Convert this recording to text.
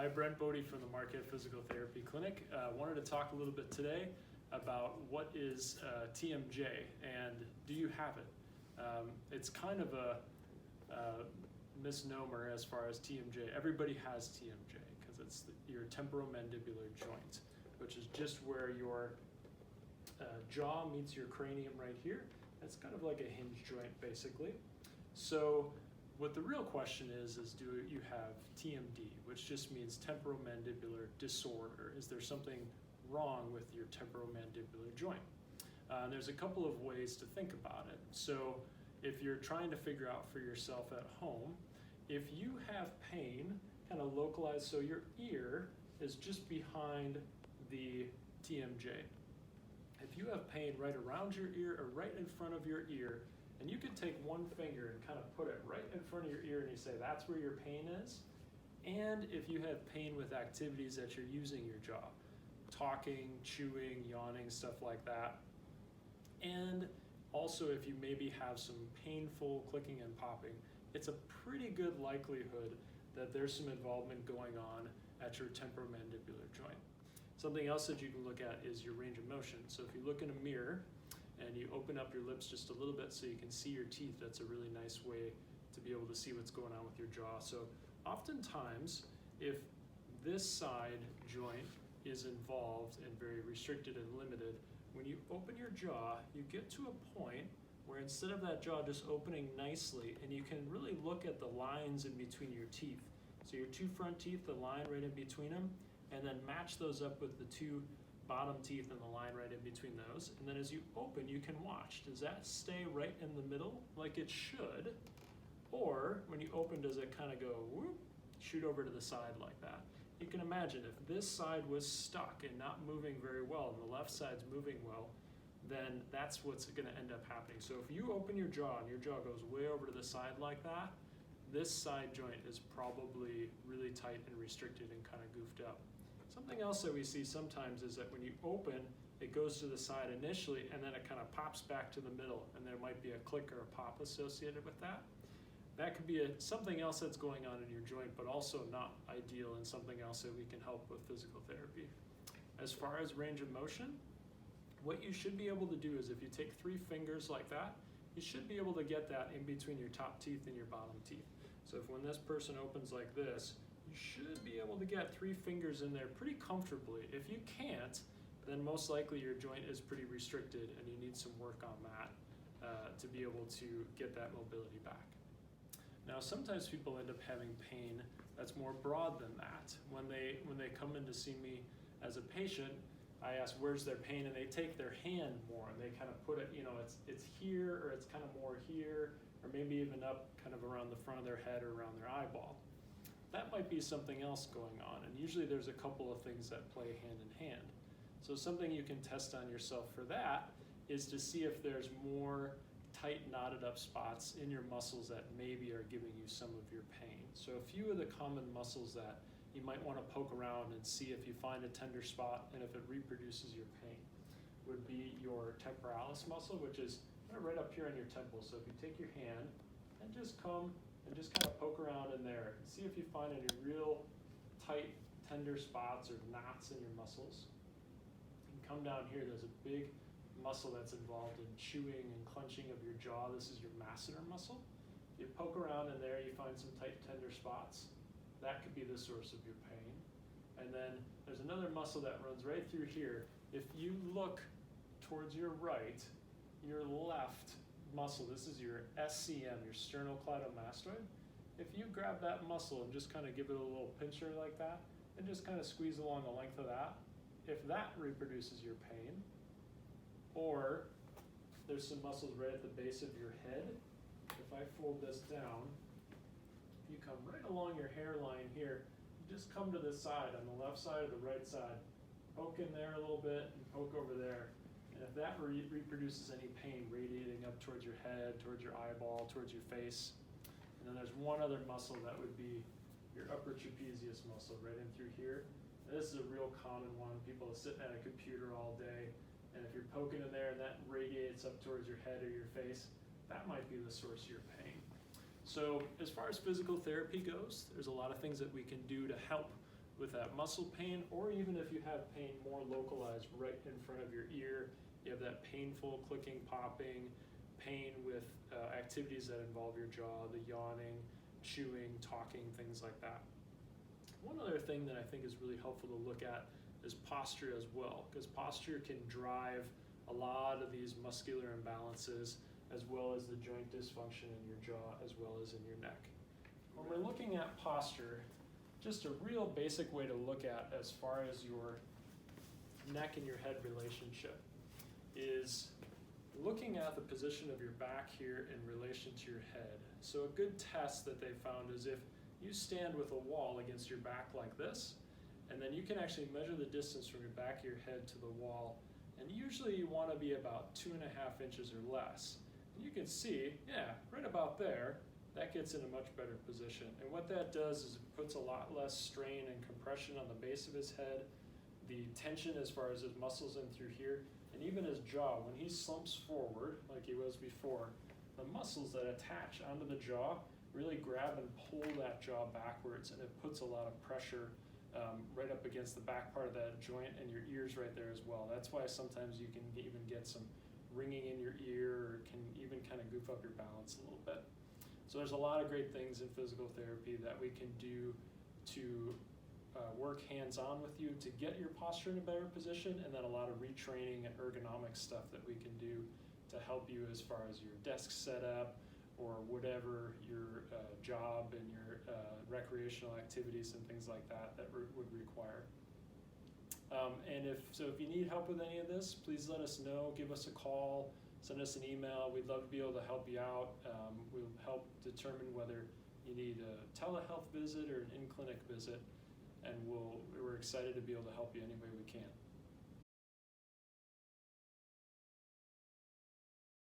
Hi, Brent Bode from the Marquette Physical Therapy Clinic. Wanted to talk a little bit today about what is TMJ and do you have it? It's kind of a misnomer as far as TMJ. Everybody has TMJ because it's your temporomandibular joint, which is just where your jaw meets your cranium right here. It's kind of like a hinge joint basically. So what the real question is do you have TMD, which just means temporomandibular disorder? Is there something wrong with your temporomandibular joint? There's a couple of ways to think about it. So if you're trying to figure out for yourself at home, if you have pain kind of localized, so your ear is just behind the TMJ. If you have pain right around your ear or right in front of your ear, and you could take one finger and kind of put it right in front of your ear and you say that's where your pain is. And if you have pain with activities that you're using your jaw, talking, chewing, yawning, stuff like that. And also if you maybe have some painful clicking and popping, it's a pretty good likelihood that there's some involvement going on at your temporomandibular joint. Something else that you can look at is your range of motion. So if you look in a mirror, and you open up your lips just a little bit so you can see your teeth, that's a really nice way to be able to see what's going on with your jaw. So oftentimes, if this side joint is involved and very restricted and limited, when you open your jaw, you get to a point where instead of that jaw just opening nicely, and you can really look at the lines in between your teeth. So your two front teeth, the line right in between them, and then match those up with the two bottom teeth and the line right in between those. And then as you open, you can watch. Does that stay right in the middle like it should? Or when you open, does it kind of go whoop, shoot over to the side like that? You can imagine if this side was stuck and not moving very well, and the left side's moving well, then that's what's going to end up happening. So if you open your jaw and your jaw goes way over to the side like that, this side joint is probably really tight and restricted and kind of goofed up. Something else that we see sometimes is that when you open, it goes to the side initially and then it kind of pops back to the middle, and there might be a click or a pop associated with that. That could be something else that's going on in your joint, but also not ideal and something else that we can help with physical therapy. As far as range of motion, what you should be able to do is if you take 3 fingers like that, you should be able to get that in between your top teeth and your bottom teeth. So if when this person opens like this, you should be able to get 3 fingers in there pretty comfortably. If you can't, then most likely your joint is pretty restricted and you need some work on that to be able to get that mobility back. Now sometimes people end up having pain that's more broad than that. When they come in to see me as a patient, I ask where's their pain, and they take their hand more and they kind of put it, it's here, or it's kind of more here, or maybe even up kind of around the front of their head or around their eyeball. That might be something else going on, and usually there's a couple of things that play hand in hand. So something you can test on yourself for that is to see if there's more tight knotted up spots in your muscles that maybe are giving you some of your pain. So a few of the common muscles that you might want to poke around and see if you find a tender spot and if it reproduces your pain would be your temporalis muscle, which is kind of right up here on your temple. So if you take your hand and just come and just kind of poke around in there and see if you find any real tight, tender spots or knots in your muscles. You can come down here, there's a big muscle that's involved in chewing and clenching of your jaw. This is your masseter muscle. If you poke around in there, you find some tight, tender spots. That could be the source of your pain. And then there's another muscle that runs right through here. If you look towards your right, your left muscle, this is your SCM, your sternocleidomastoid. If you grab that muscle and just kind of give it a little pincher like that, and just kind of squeeze along the length of that, if that reproduces your pain, or there's some muscles right at the base of your head, if I fold this down, you come right along your hairline here, you just come to the side, on the left side or the right side, poke in there a little bit and poke over there. And if that reproduces any pain radiating up towards your head, towards your eyeball, towards your face. And then there's one other muscle that would be your upper trapezius muscle right in through here. And this is a real common one. People are sitting at a computer all day, and if you're poking in there and that radiates up towards your head or your face, that might be the source of your pain. So as far as physical therapy goes, there's a lot of things that we can do to help with that muscle pain, or even if you have pain more localized right in front of your ear, you have that painful clicking, popping, pain with activities that involve your jaw, the yawning, chewing, talking, things like that. One other thing that I think is really helpful to look at is posture as well, because posture can drive a lot of these muscular imbalances, as well as the joint dysfunction in your jaw, as well as in your neck. When we're looking at posture, just a real basic way to look at as far as your neck and your head relationship is looking at the position of your back here in relation to your head. So a good test that they found is if you stand with a wall against your back like this, and then you can actually measure the distance from your back of your head to the wall, and usually you want to be about 2.5 inches or less. And you can see, yeah, right about there, that gets in a much better position. And what that does is it puts a lot less strain and compression on the base of his head, the tension as far as his muscles in through here, and even his jaw. When he slumps forward, like he was before, the muscles that attach onto the jaw really grab and pull that jaw backwards, and it puts a lot of pressure right up against the back part of that joint and your ears right there as well. That's why sometimes you can even get some ringing in your ear, or can even kind of goof up your balance a little bit. So there's a lot of great things in physical therapy that we can do to work hands-on with you to get your posture in a better position, and then a lot of retraining and ergonomic stuff that we can do to help you as far as your desk setup or whatever your job and your recreational activities and things like that would require. And if you need help with any of this, please let us know. Give us a call, send us an email. We'd love to be able to help you out. We'll help determine whether you need a telehealth visit or an in-clinic visit, and we're excited to be able to help you any way we can.